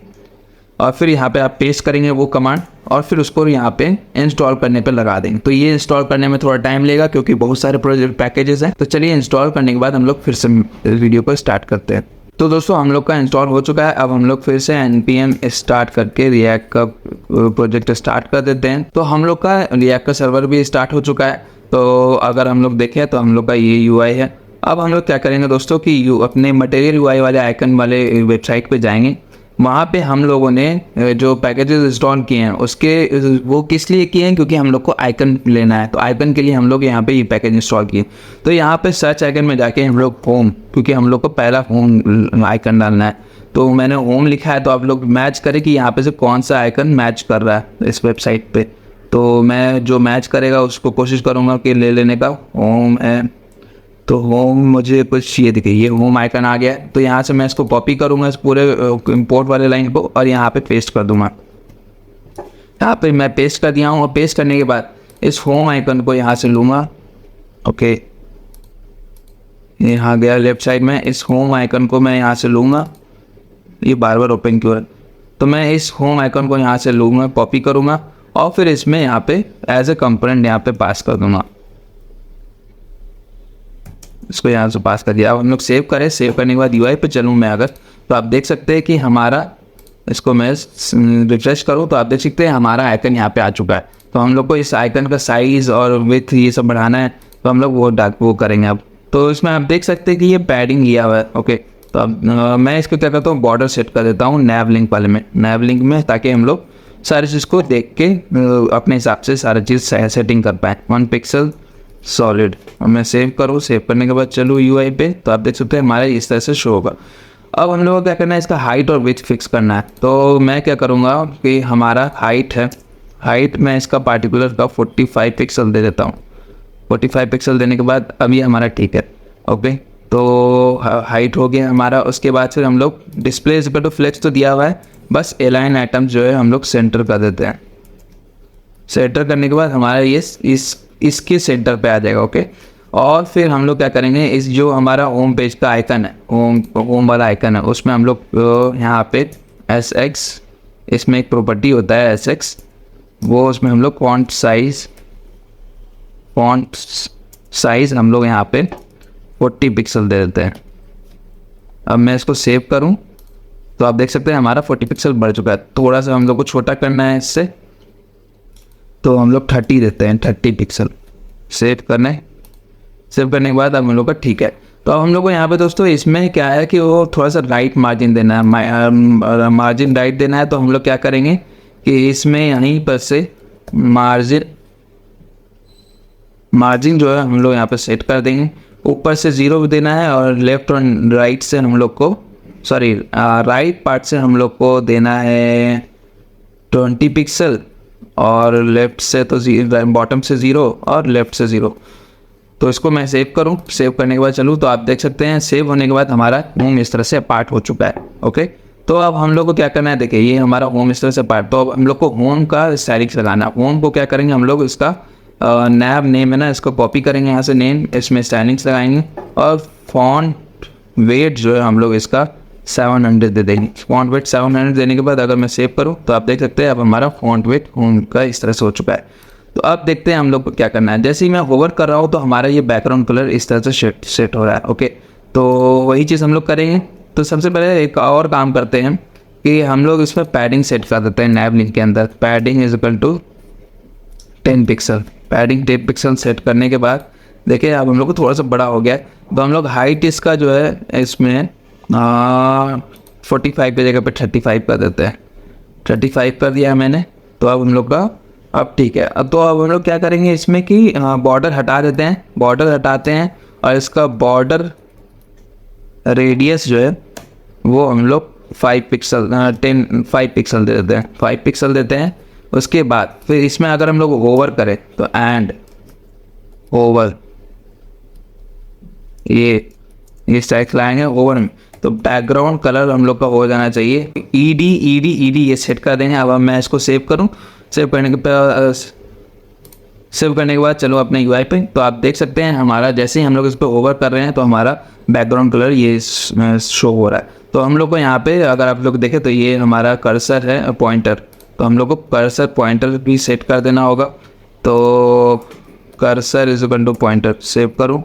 और फिर यहाँ पे आप पेस्ट करेंगे वो कमांड और फिर उसको यहाँ पे इंस्टॉल करने पे लगा देंगे। तो ये इंस्टॉल करने में थोड़ा टाइम लेगा क्योंकि बहुत सारे प्रोजेक्ट पैकेजेस हैं। तो चलिए इंस्टॉल करने के बाद हम लोग फिर से वीडियो को स्टार्ट करते हैं। तो दोस्तों हम लोग का इंस्टॉल हो चुका है। अब हम लोग फिर से npm स्टार्ट करके रिएक्ट का प्रोजेक्ट स्टार्ट कर देते हैं। तो हम लोग का रिएक्ट का सर्वर भी स्टार्ट हो चुका है। तो अगर हम लोग देखें तो हम लोग का ये UI है। अब हम लोग क्या करेंगे दोस्तों कि अपने मटेरियल UI वाले आइकन वाले वेबसाइट पे जाएंगे। वहाँ पे हम लोगों ने जो पैकेजेस इंस्टॉल किए हैं उसके वो किस लिए किए हैं, क्योंकि हम लोग को आइकन लेना है। तो आइकन के लिए हम लोग यहाँ पे ये पैकेज इंस्टॉल किए। तो यहाँ पे सर्च आइकन में जाके हम लोग होम, क्योंकि हम लोग को पहला होम आइकन डालना है तो मैंने होम लिखा है। तो आप लोग मैच करें कि यहाँ पे से कौन सा आइकन मैच कर रहा है इस वेबसाइट पे। तो मैं जो मैच करेगा उसको कोशिश करूँगा कि ले लेने का। होम है तो होम मुझे कुछ ये दिखे, ये होम आइकन आ गया है। तो यहाँ से मैं इसको कॉपी करूँगा इस पूरे इंपोर्ट वाले लाइन को और यहाँ पे पेस्ट कर दूँगा। यहाँ पे मैं पेस्ट कर दिया हूँ और पेस्ट करने के बाद इस होम आइकन को यहाँ से लूँगा। ओके, यहाँ गया लेफ्ट साइड में। इस होम आइकन को मैं यहाँ से लूँगा। ये बार बार ओपन क्यों है? तो मैं इस होम आइकन को यहाँ से लूँगा, कॉपी करूँगा और फिर इसमें यहाँ पे एज ए कंपोनेंट यहाँ पे पास कर दूँगा। इसको यहाँ से पास कर दिया। अब हम लोग सेव करें। सेव करने के बाद UI पे चलूँ मैं अगर, तो आप देख सकते हैं कि हमारा, इसको मैं रिफ्रेश करूँ तो आप देख सकते हैं हमारा आइकन यहाँ पे आ चुका है। तो हम लोग को इस आइकन का साइज़ और विड्थ ये सब बढ़ाना है तो हम लोग वो करेंगे अब। तो इसमें आप देख सकते हैं कि ये पैडिंग किया हुआ है। ओके, तो अब मैं इसको क्या करता हूँ, बॉर्डर सेट कर देता हूँ नैव लिंक वाले में, नैव लिंक में, ताकि हम लोग सारी चीज़ को देख के अपने हिसाब से सारी चीज़ सेटिंग कर पाएँ। 1 पिक्सल सॉलिड। और मैं सेव करूँ। सेव करने के बाद चलूँ UI पे तो आप देख सकते हैं हमारे इस तरह से शो होगा। अब हम लोग को क्या करना है, इसका हाइट और विड्थ फिक्स करना है। तो मैं क्या करूँगा कि हमारा हाइट है, हाइट मैं इसका पार्टिकुलर का 45 पिक्सल दे देता हूँ। 45 पिक्सल देने के बाद अभी हमारा ठीक है। ओके, तो हाइट हो गया हमारा। उसके बाद फिर हम लोग display is equal to flex तो दिया हुआ है, बस एलाइन आइटम जो है हम लोग सेंटर कर देते हैं। सेंटर करने के बाद हमारा ये इसके सेंटर पे आ जाएगा। ओके, और फिर हम लोग क्या करेंगे, इस जो हमारा होम पेज का आइकन है, होम वाला आइकन है, उसमें हम लोग यहाँ पे SX, इसमें एक प्रॉपर्टी होता है SX, वो उसमें हम लोग फॉन्ट साइज हम लोग यहाँ पे 40 पिक्सल दे देते हैं। अब मैं इसको सेव करूँ तो आप देख सकते हैं हमारा 40 पिक्सल बढ़ चुका है। थोड़ा सा हम लोग को छोटा करना है इससे, तो हम लोग 30 देते हैं, 30 पिक्सल। सेव करने के बाद अब हम लोग का ठीक है। तो अब हम लोग को यहाँ पे दोस्तों इसमें क्या है कि वो थोड़ा सा राइट मार्जिन देना है, मार्जिन राइट देना है। तो हम लोग क्या करेंगे कि इसमें यहीं पर से मार्जिन जो है हम लोग यहाँ पे सेट कर देंगे। ऊपर से 0 देना है और लेफ्ट और राइट से हम लोग को, सॉरी राइट पार्ट से हम लोग को देना है 20 पिक्सल और लेफ़्ट से तो बॉटम से 0 और लेफ़्ट से 0। तो इसको मैं सेव करूं। सेव करने के बाद चलूँ तो आप देख सकते हैं सेव होने के बाद हमारा होम इस तरह से पार्ट हो चुका है। ओके, तो अब हम लोग को क्या करना है, देखिए ये हमारा होम इस तरह से पार्ट। तो अब हम लोग को होम का स्टाइलिंग लगाना है। होम को क्या करेंगे हम लोग, इसका नैब नेम है ना, इसको कॉपी करेंगे यहाँ से नेम, इसमें स्टाइलिंग्स लगाएंगे और फॉन्ट वेट जो है हम लोग इसका 700 दे देंगे। फॉन्ट वेट 700 देने के बाद अगर मैं सेव करूं तो आप देख सकते हैं अब हमारा फॉन्ट वेट होम का इस तरह से हो चुका है। तो अब देखते हैं हम लोग को क्या करना है। जैसे ही मैं होवर कर रहा हूं तो हमारा ये बैकग्राउंड कलर इस तरह से सेट हो रहा है। ओके, तो वही चीज़ हम लोग करेंगे। तो सबसे पहले एक और काम करते हैं कि हम लोग इसमें पैडिंग सेट कर देते हैं। नैब लिंक के अंदर padding is equal to 10 pixel. Padding 10 pixel set करने के बाद देखिए अब हम लोग को थोड़ा सा बड़ा हो गया है। तो हम लोग हाइट इसका जो है इसमें 45 की जगह पे 35 कर देते हैं। 35 कर दिया मैंने। तो अब हम लोग का अब ठीक है। अब तो अब हम लोग क्या करेंगे इसमें कि बॉर्डर हटा देते हैं। बॉर्डर हटाते हैं और इसका बॉर्डर रेडियस जो है वो हम लोग 5 पिक्सल दे देते हैं। 5 पिक्सल देते हैं। उसके बाद फिर इसमें अगर हम लोग ओवर करें तो एंड ओवर, ये ये स्टाइल लाएंगे ओवर में, तो बैकग्राउंड कलर हम लोग का हो जाना चाहिए ईडी ये सेट कर देंगे। अब मैं इसको सेव करूँ, सेव करने के बाद चलो अपने UI पे, तो आप देख सकते हैं हमारा जैसे ही हम लोग इस पर ओवर कर रहे हैं तो हमारा बैकग्राउंड कलर ये शो हो रहा है। तो हम लोग को यहाँ पे अगर आप लोग देखें तो ये हमारा कर्सर है पॉइंटर, तो हम लोग को कर्सर पॉइंटर भी सेट कर देना होगा। तो cursor is equal to pointer, save करूँ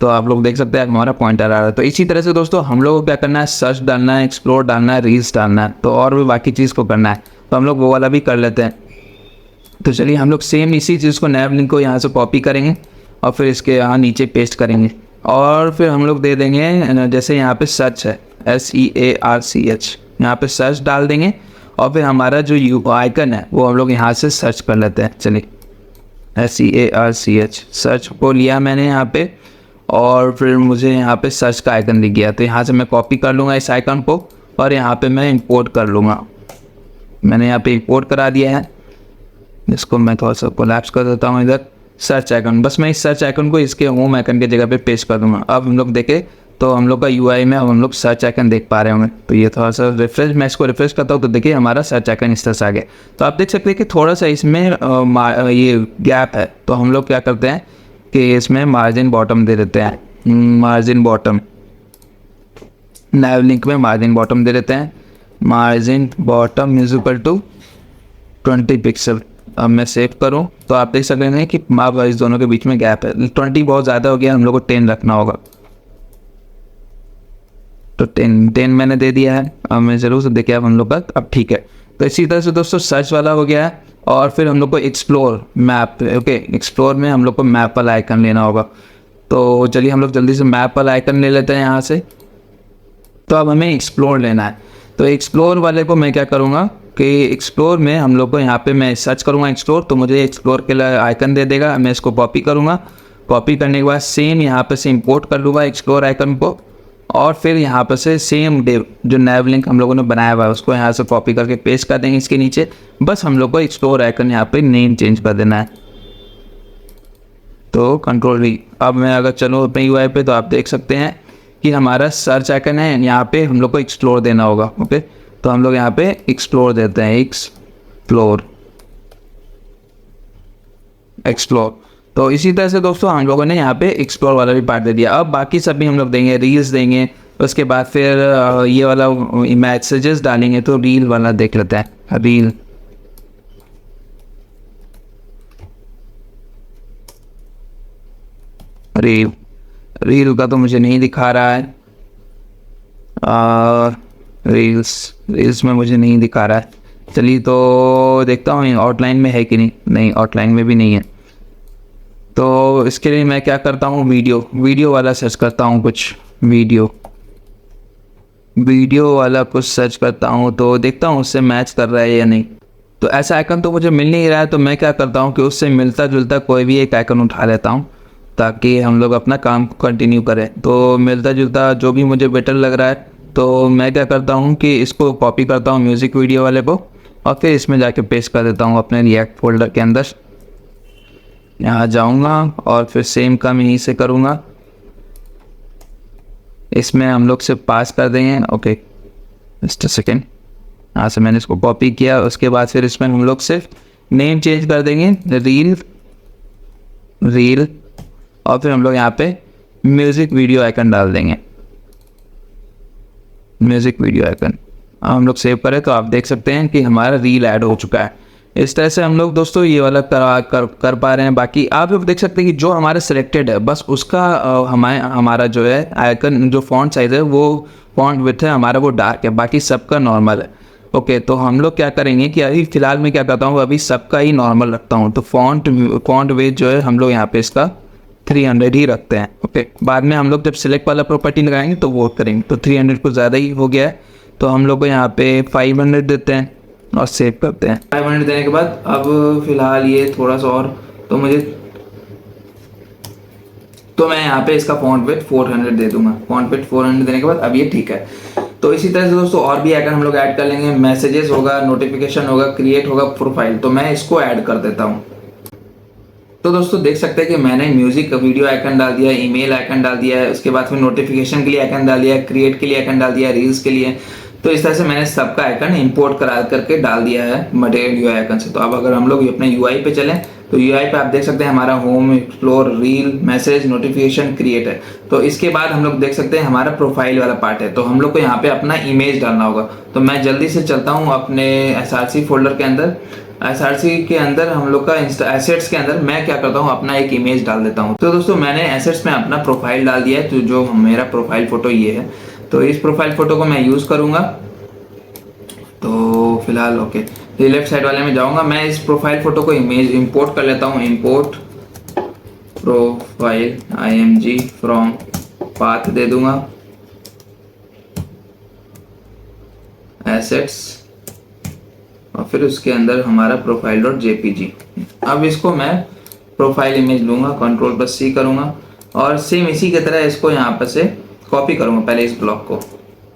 तो आप लोग देख सकते हैं हमारा पॉइंटर आ रहा है। तो इसी तरह से दोस्तों हम लोग को क्या करना है, सर्च डालना है, एक्सप्लोर डालना है, रील्स डालना है, तो और भी बाकी चीज़ को करना है, तो हम लोग वो वाला भी कर लेते हैं। तो चलिए हम लोग सेम इसी चीज़ को नैव लिंक को यहाँ से कॉपी करेंगे और फिर इसके यहाँ नीचे पेस्ट करेंगे और फिर हम लोग दे देंगे जैसे यहाँ पे सर्च है SEARCH, यहाँ पे सर्च डाल देंगे और फिर हमारा जो आइकन है वो हम लोग यहाँ से सर्च कर लेते हैं। चलिए SEARCH सर्च को लिया मैंने यहाँ पे और फिर मुझे यहाँ पे सर्च का आइकन दिख गया, तो यहाँ से मैं कॉपी कर लूँगा इस आइकन को और यहाँ पे मैं इंपोर्ट कर लूँगा। मैंने यहाँ पे इंपोर्ट करा दिया है, इसको मैं थोड़ा सा कोलैप्स कर देता हूँ इधर, सर्च आइकन, बस मैं इस सर्च आइकन को इसके होम आइकन की जगह पे पेस्ट कर दूँगा। अब हम लोग देखें तो हम लोग का UI में अब हम लोग सर्च आइकन देख पा रहे होंगे। तो ये थोड़ा सा रिफ्रेश, मैं इसको रिफ्रेश करता हूँ तो देखिए हमारा सर्च आइकन इस तरह से आ गया। तो आप देख सकते हैं कि थोड़ा सा इसमें ये गैप है, तो हम लोग क्या करते हैं कि इसमें मार्जिन बॉटम दे देते हैं, मार्जिन बॉटम, नैव लिंक में मार्जिन बॉटम दे देते हैं, margin bottom is equal to 20 pixel. अब मैं सेव करूं तो आप देख सकते हैं कि इस दोनों के बीच में गैप है, 20 बहुत ज़्यादा हो गया, हम लोग को 10 रखना होगा। तो 10 मैंने दे दिया है। अब मैं ज़रूर से देखिए अब हम लोग का अब ठीक है। तो इसी तरह से दोस्तों सर्च वाला हो गया है और फिर हम लोग को एक्सप्लोर मैप, ओके एक्सप्लोर में हम लोग को मैप वाला आइकन लेना होगा। तो चलिए हम लोग जल्दी से मैप वाला आइकन ले लेते हैं यहाँ से। तो अब हमें एक्सप्लोर लेना है, तो एक्सप्लोर वाले को मैं क्या करूँगा कि एक्सप्लोर में हम लोग को यहाँ पे मैं सर्च करूँगा एक्सप्लोर, तो मुझे एक्सप्लोर के लिए आइकन दे देगा। मैं इसको कॉपी करूँगा, कॉपी करने के बाद सेम यहाँ पे से इंपोर्ट कर लूँगा एक्सप्लोर आइकन को और फिर यहाँ पर से सेम डेव जो नैव लिंक हम लोगों ने बनाया हुआ है उसको यहाँ से कॉपी करके पेस्ट कर देंगे इसके नीचे। बस हम लोग को एक्सप्लोर आइकन यहाँ पे नेम चेंज कर देना है, तो Ctrl+V। अब मैं अगर चलूँ अपने UI पे तो आप देख सकते हैं कि हमारा सर्च आइकन है, यहाँ पे हम लोग को एक्सप्लोर देना होगा। ओके, तो हम लोग यहाँ पे एक्सप्लोर देते हैं, एक्सप्लोर। तो इसी तरह से दोस्तों हम लोगों ने यहाँ पे एक्सप्लोर वाला भी पार्ट दे दिया। अब बाकी सब भी हम लोग देंगे, रील्स देंगे, उसके बाद फिर ये वाला मैसेजेस डालेंगे। तो रील वाला देख लेते हैं, रील का तो मुझे नहीं दिखा रहा है, रील्स में मुझे नहीं दिखा रहा है। चलिए तो देखता हूँ आउटलाइन में है कि नहीं, आउटलाइन में भी नहीं है। तो इसके लिए मैं क्या करता हूँ, वीडियो वाला सर्च करता हूँ, कुछ वीडियो वाला कुछ सर्च करता हूँ तो देखता हूँ उससे मैच कर रहा है या नहीं। तो ऐसा आइकन तो मुझे मिल नहीं रहा है, तो मैं क्या करता हूँ कि उससे मिलता जुलता कोई भी एक आइकन उठा लेता हूँ ताकि हम लोग अपना काम कंटिन्यू करें। तो मिलता जुलता जो भी मुझे बेटर लग रहा है तो मैं क्या करता हूँ कि इसको कॉपी करता हूँ म्यूज़िक वीडियो वाले को और फिर इसमें जाके पेस्ट कर देता हूँ अपने रिएक्ट फोल्डर के अंदर। यहाँ जाऊँगा और फिर सेम काम यहीं से करूँगा, इसमें हम लोग सिर्फ पास कर देंगे। ओके जस्ट अ सेकेंड, यहाँ से मैंने इसको कॉपी किया, उसके बाद फिर इसमें हम लोग सिर्फ नेम चेंज कर देंगे, रील और फिर हम लोग यहाँ पे म्यूज़िक वीडियो आइकन डाल देंगे, म्यूज़िक वीडियो आइकन। हम लोग सेव करें तो आप देख सकते हैं कि हमारा रील ऐड हो चुका है। इस तरह से हम लोग दोस्तों ये वाला कर पा रहे हैं। बाकी आप लोग देख सकते हैं कि जो हमारा सिलेक्टेड है बस उसका हमारा जो है आइकन जो फॉन्ट साइज़ है वो फॉन्ट विड्थ है हमारा वो डार्क है, बाकी सबका नॉर्मल है। ओके, तो हम लोग क्या करेंगे कि अभी फ़िलहाल मैं क्या करता हूँ, अभी सबका ही नॉर्मल रखता हूँ। तो फॉन्ट वेट जो है हम लोग यहाँ पे इसका 300 ही रखते हैं। ओके, बाद में हम लोग जब सिलेक्ट वाला प्रॉपर्टी लगाएंगे तो वो करेंगे। तो 300 को ज़्यादा ही हो गया है, तो हम लोग को यहाँ पे 500 देते हैं और सेव करते हैं। 500 देने के बाद अब फिलहाल ये थोड़ा सा और तो मैं यहाँ पे इसका फॉन्ट वेट 400 दे दूंगा। फॉन्ट वेट 400 देने के बाद अब ये ठीक है। तो इसी तरह से दोस्तों और भी आइकन हम लोग ऐड कर लेंगे, मैसेजेस होगा, नोटिफिकेशन होगा, क्रिएट होगा, प्रोफाइल। तो मैं इसको ऐड कर देता हूँ। तो दोस्तों देख सकते हैं कि मैंने म्यूजिक वीडियो आइकन डाल दिया है, ईमेल आइकन डाल दिया है, उसके बाद फिर नोटिफिकेशन के लिए आइकन डाल दिया है, क्रिएट के लिए आइकन डाल दिया है, रील्स के लिए। तो इस तरह से मैंने सबका आइकन इंपोर्ट करा करके डाल दिया है मटेरियल यूआई आइकन से। तो अब अगर हम लोग अपने यूआई पे चलें तो यूआई पे आप देख सकते हैं हमारा home, explore, reel, message, notification, create है। तो इसके बाद हम लोग देख सकते हैं हमारा प्रोफाइल वाला पार्ट है। तो हम लोग को यहाँ पे अपना इमेज डालना होगा। तो मैं जल्दी से चलता हूँ अपने एसआरसी फोल्डर के अंदर। एसआरसी के अंदर हम लोग का एसेट्स के अंदर मैं क्या करता हूँ, अपना एक इमेज डाल देता हूँ। तो दोस्तों मैंने एसेट्स में अपना प्रोफाइल डाल दिया है। तो जो मेरा प्रोफाइल फोटो ये है, तो इस प्रोफाइल फोटो को मैं यूज करूंगा। तो फिलहाल ओके, ये लेफ्ट साइड वाले में जाऊंगा। मैं इस प्रोफाइल फोटो को इमेज इंपोर्ट कर लेता हूँ। Import profile img from path दे दूंगा, एसेट्स, और फिर उसके अंदर हमारा प्रोफाइल डॉट जेपीजी। अब इसको मैं प्रोफाइल इमेज लूंगा, Ctrl+C करूंगा और सेम इसी की तरह इसको यहाँ पर से कॉपी करूंगा पहले इस ब्लॉक को,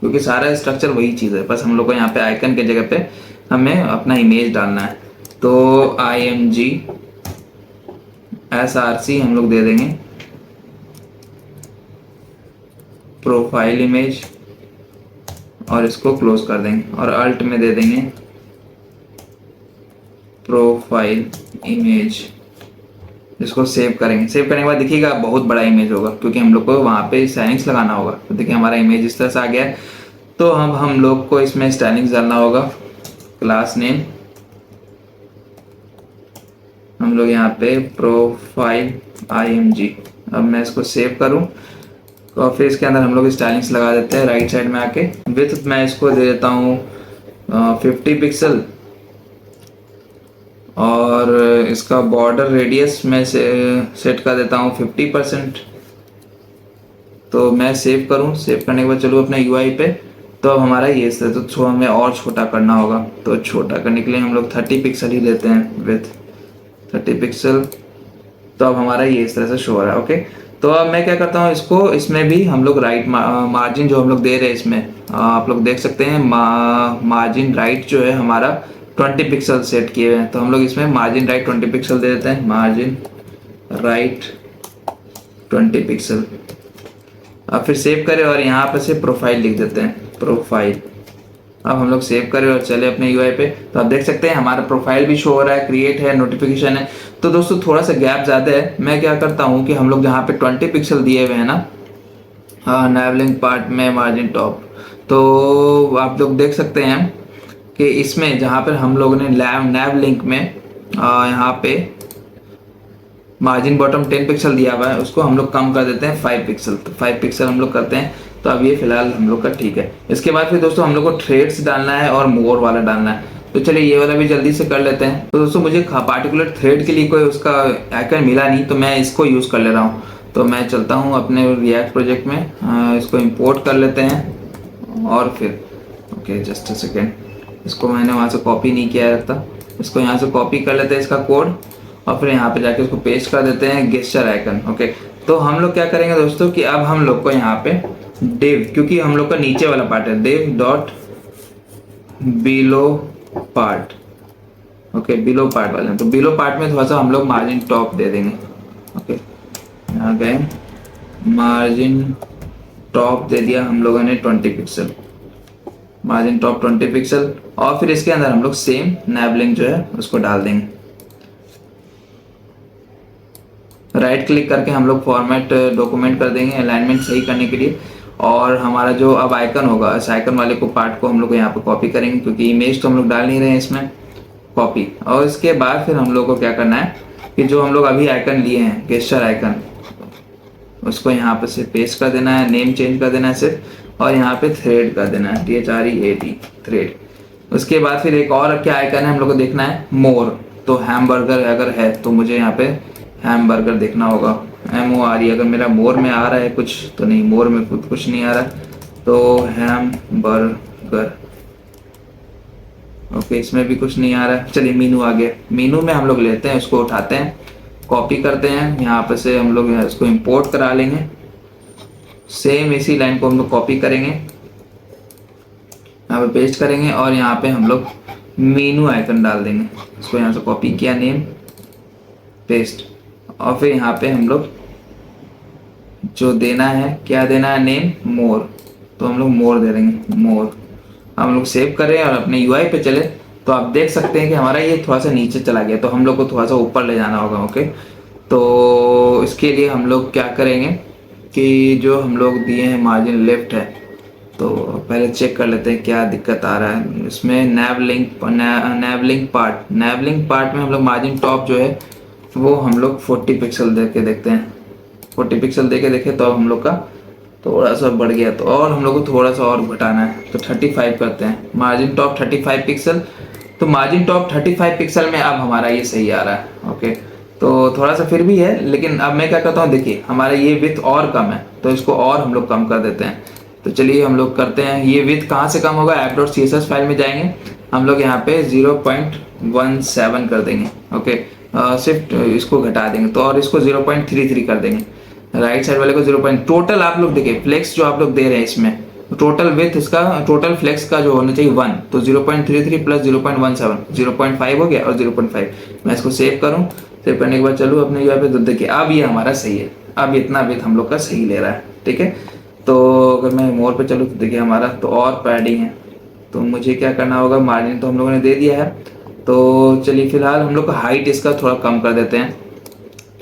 क्योंकि सारा स्ट्रक्चर वही चीज़ है। बस हम लोग को यहाँ पे आइकन के जगह पे हमें अपना इमेज डालना है। तो img src हम लोग दे देंगे प्रोफाइल इमेज और इसको क्लोज कर देंगे और अल्ट में दे देंगे प्रोफाइल इमेज। इसको सेव करेंगे। सेव करने के बाद देखिएगा बहुत बड़ा इमेज होगा, क्योंकि हम लोग को वहाँ पे स्टाइलिंग्स लगाना होगा। तो देखिए हमारा इमेज इस तरह से आ गया है। तो हम लोग को इसमें स्टाइलिंग्स डालना होगा। क्लास नेम हम लोग यहाँ पे प्रोफाइल img। अब मैं इसको सेव करूँ और फिर इसके अंदर हम लोग स्टाइलिंग्स लगा देते हैं राइट साइड में आके। विड्थ मैं इसको दे देता हूँ 50 पिक्सल और इसका बॉर्डर रेडियस मैं सेट कर देता हूँ 50%। तो मैं सेव करूँ। सेव करने के बाद चलूँ अपने यूआई पे। तो अब हमारा ये है, तो हमें और छोटा करना होगा। तो छोटा करने के लिए हम लोग 30 पिक्सल ही लेते हैं, विथ 30 पिक्सल। तो अब हमारा ये इस तरह से शो हो रहा है। ओके, तो अब मैं क्या करता हूँ, इसको इसमें भी हम लोग राइट मार्जिन जो हम लोग दे रहे हैं इसमें आप लोग देख सकते हैं मार्जिन राइट जो है हमारा 20 पिक्सल सेट किए हुए हैं। तो हम लोग इसमें मार्जिन राइट 20 पिक्सल दे देते हैं, मार्जिन राइट 20 पिक्सल। अब फिर सेव करें और यहाँ पर से प्रोफाइल लिख देते हैं, प्रोफाइल। अब हम लोग सेव करें और चले अपने यूआई पे। तो आप देख सकते हैं हमारा प्रोफाइल भी शो हो रहा है, क्रिएट है, नोटिफिकेशन है। तो दोस्तों थोड़ा सा गैप ज़्यादा है। मैं क्या करता हूँ कि हम लोग जहाँ पे 20 पिक्सल दिए हुए हैं ना, हाँ, नैव लिंक पार्ट में मार्जिन टॉप, तो आप लोग देख सकते हैं कि इसमें जहाँ पर हम लोगों ने नैव लिंक में यहाँ पे मार्जिन बॉटम 10 पिक्सल दिया हुआ है, उसको हम लोग कम कर देते हैं 5 पिक्सल। तो 5 पिक्सल हम लोग करते हैं। तो अब ये फिलहाल हम लोग का ठीक है। इसके बाद फिर दोस्तों हम लोग को थ्रेड्स डालना है और मोर वाला डालना है। तो चलिए ये वाला भी जल्दी से कर लेते हैं। तो दोस्तों मुझे पार्टिकुलर थ्रेड के लिए कोई उसका आइकन मिला नहीं, तो मैं इसको यूज़ कर ले रहा हूँ। तो मैं चलता हूँ अपने रिएक्ट प्रोजेक्ट में, इसको इम्पोर्ट कर लेते हैं और फिर ओके जस्ट अ सेकेंड, इसको मैंने वहाँ से कॉपी नहीं किया रहता, इसको यहाँ से कॉपी कर लेते हैं इसका कोड और फिर यहाँ पे जाके उसको पेस्ट कर देते हैं गेस्चर आइकन। ओके, तो हम लोग क्या करेंगे दोस्तों कि अब हम लोग को यहाँ पे डिव, क्योंकि हम लोग का नीचे वाला पार्ट है, div dot below part. Okay, below part वाले, तो बिलो पार्ट में थोड़ा सा हम लोग मार्जिन टॉप दे देंगे। ओके, यहाँ गए, मार्जिन टॉप दे दिया हम लोगों ने 20 पिक्सल, मार्जिन टॉप 20 पिक्सल। और फिर इसके अंदर हम लोग सेम नैव लिंक जो है उसको डाल देंगे। राइट क्लिक करके हम लोग फॉर्मेट डॉक्यूमेंट कर देंगे अलाइनमेंट सही करने के लिए। और हमारा जो अब आइकन होगा, इस आइकन वाले को पार्ट को हम लोग यहाँ पे कॉपी करेंगे, क्योंकि इमेज तो हम लोग डाल नहीं रहे हैं इसमें, कॉपी। और इसके बाद फिर हम लोग को क्या करना है कि जो हम लोग अभी आइकन लिए हैं गेस्चर आइकन, उसको यहाँ पे से पेस्ट कर देना है, नेम चेंज कर देना है सिर्फ, और यहाँ पे थ्रेड कर देना है, THREAD थ्रेड। उसके बाद फिर एक और क्या आइकन है हम लोग को देखना है, मोर। तो हैमबर्गर अगर है तो मुझे यहाँ पे हैमबर्गर देखना होगा, MORE। अगर मेरा मोर में आ रहा है कुछ तो नहीं, मोर में कुछ नहीं आ रहा, तो हैमबर्गर। ओके, इसमें भी कुछ नहीं आ रहा है। चलिए मीनू आ गया। मीनू में हम लोग लेते हैं, उसको उठाते हैं, कॉपी करते हैं, यहाँ पे से हम लोग इसको इंपोर्ट करा लेंगे। सेम इसी लाइन को हम लोग कॉपी करेंगे, यहाँ पे पेस्ट करेंगे और यहाँ पे हम लोग मीनू आइकन डाल देंगे। इसको यहाँ से कॉपी किया, नेम पेस्ट, और फिर यहाँ पे हम लोग जो देना है, क्या देना है, नेम मोर, तो हम लोग मोर दे देंगे, मोर। हम लोग सेव करें और अपने यूआई पे चले तो आप देख सकते हैं कि हमारा ये थोड़ा सा नीचे चला गया, तो हम लोग को थोड़ा सा ऊपर ले जाना होगा। ओके, तो इसके लिए हम लोग क्या करेंगे कि जो हम लोग दिए हैं मार्जिन लेफ्ट है, तो पहले चेक कर लेते हैं क्या दिक्कत आ रहा है इसमें। नैवलिंग पार्ट में हम लोग मार्जिन टॉप जो है वो हम लोग 40 पिक्सल दे के देखते हैं। 40 पिक्सल दे के देखें तो अब हम लोग का थोड़ा सा बढ़ गया, तो और हम लोग को थोड़ा सा और घटाना है, तो 35 करते हैं। मार्जिन टॉप 35 पिक्सल, तो मार्जिन टॉप 35 पिक्सल में अब हमारा ये सही आ रहा है। ओके, तो थोड़ा सा फिर भी है, लेकिन अब मैं क्या करता हूँ, देखिए हमारा ये विड्थ और कम है, तो इसको और हम लोग कम कर देते हैं। तो चलिए हम लोग करते हैं, ये विड्थ कहाँ से कम होगा, app.css फाइल में जाएंगे, हम लोग यहाँ पे 0.17 कर देंगे। ओके, सिर्फ इसको घटा देंगे, तो और इसको 0.33 कर देंगे, राइट साइड वाले को 0. टोटल आप लोग देखिए फ्लेक्स जो आप लोग दे रहे हैं इसमें, टोटल विथ इसका टोटल फ्लेक्स का जो होना चाहिए 1, तो 0.33 प्लस 0.17 0.5 हो गया, और 0.5 मैं इसको सेव करूं, सेव करने के बाद चलूँ अपने यहाँ पे, तो देखिए अब ये हमारा सही है, अब इतना विथ हम लोग का सही ले रहा है। ठीक है, तो अगर मैं मोर पे चलूँ तो देखिए हमारा तो और पैडिंग है, तो मुझे क्या करना होगा, मार्जिन तो हम लोगों ने दे दिया है, तो चलिए फिलहाल हम लोग का हाइट इसका थोड़ा कम कर देते हैं।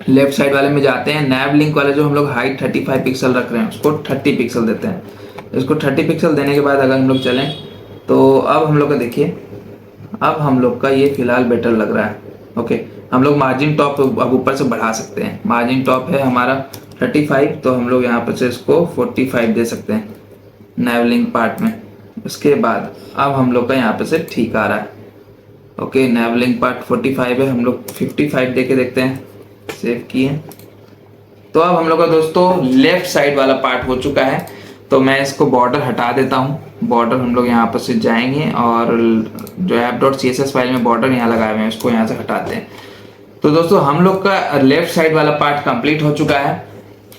लेफ्ट साइड वाले में जाते हैं, नैव लिंक वाले जो हम लोग हाइट 35 पिक्सल रख रहे हैं उसको 30 पिक्सल देते हैं। इसको 30 पिक्सल देने के बाद अगर हम लोग चलें तो अब हम लोग का देखिए, अब हम लोग का ये फिलहाल बेटर लग रहा है। ओके, हम लोग मार्जिन टॉप अब ऊपर से बढ़ा सकते हैं, मार्जिन टॉप है हमारा 35, तो हम लोग यहाँ पर से इसको 45 दे सकते हैं नैव लिंक पार्ट में। उसके बाद अब हम लोग का यहाँ पे से ठीक आ रहा है। ओके, नैव लिंक पार्ट 45 है, हम लोग 55 दे के देखते हैं, सेव किए। तो अब हम लोग का दोस्तों लेफ्ट साइड वाला पार्ट हो चुका है, तो मैं इसको बॉर्डर हटा देता हूँ। बॉर्डर हम लोग यहाँ पर से जाएंगे और जो app.css फाइल में बॉर्डर यहाँ लगाए हुए हैं उसको यहाँ से हटाते हैं। तो दोस्तों हम लोग का लेफ्ट साइड वाला पार्ट कंप्लीट हो चुका है।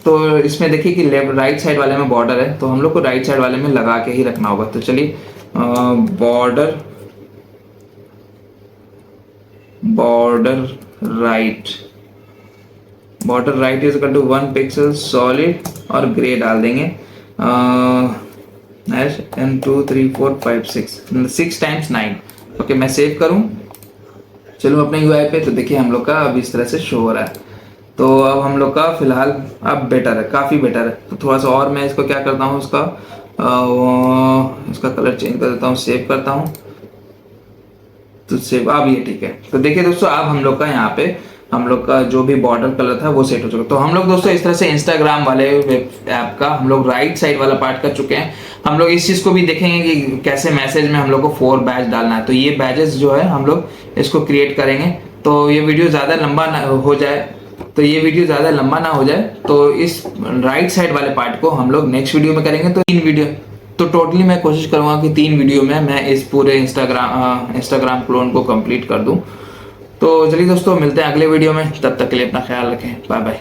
तो इसमें देखिए कि लेफ्ट राइट साइड वाले में बॉर्डर है, तो हम लोग को राइट साइड वाले में लगा के ही रखना होगा। तो चलिए border right is equal to 1 pixel solid और ग्रे डाल देंगे, n 2 3 4 5 6 टाइम्स 9। ओके, मैं सेव करूं, चलो अपने यूआई पे, तो देखिए हम लोग का अब इस तरह से शो हो रहा है। तो अब हम लोग का फिलहाल अब बेटर है, काफ़ी बेटर है। तो थोड़ा सा और मैं इसको क्या करता हूँ, इसका कलर चेंज कर देता हूँ, सेव करता हूँ, तो सेव, अब ये ठीक है। तो देखिए दोस्तों अब हम लोग का यहाँ पे हम लोग का जो भी बॉर्डर कलर था वो सेट हो चुका। तो हम लोग दोस्तों इस तरह से इंस्टाग्राम वाले वेब ऐप का हम लोग राइट साइड वाला पार्ट कर चुके हैं। हम लोग इस चीज़ को भी देखेंगे कि कैसे मैसेज में हम लोग को 4 बैच डालना है। तो ये बैचेस जो है हम लोग इसको क्रिएट करेंगे। तो ये वीडियो ज़्यादा लंबा ना हो जाए, तो इस राइट साइड वाले पार्ट को हम लोग नेक्स्ट वीडियो में करेंगे। तो 3 वीडियो, तो टोटली मैं कोशिश करूँगा कि 3 वीडियो में मैं इस पूरे इंस्टाग्राम क्लोन को कंप्लीट कर दूँ। तो चलिए दोस्तों मिलते हैं अगले वीडियो में, तब तक के लिए अपना ख्याल रखें, बाय बाय।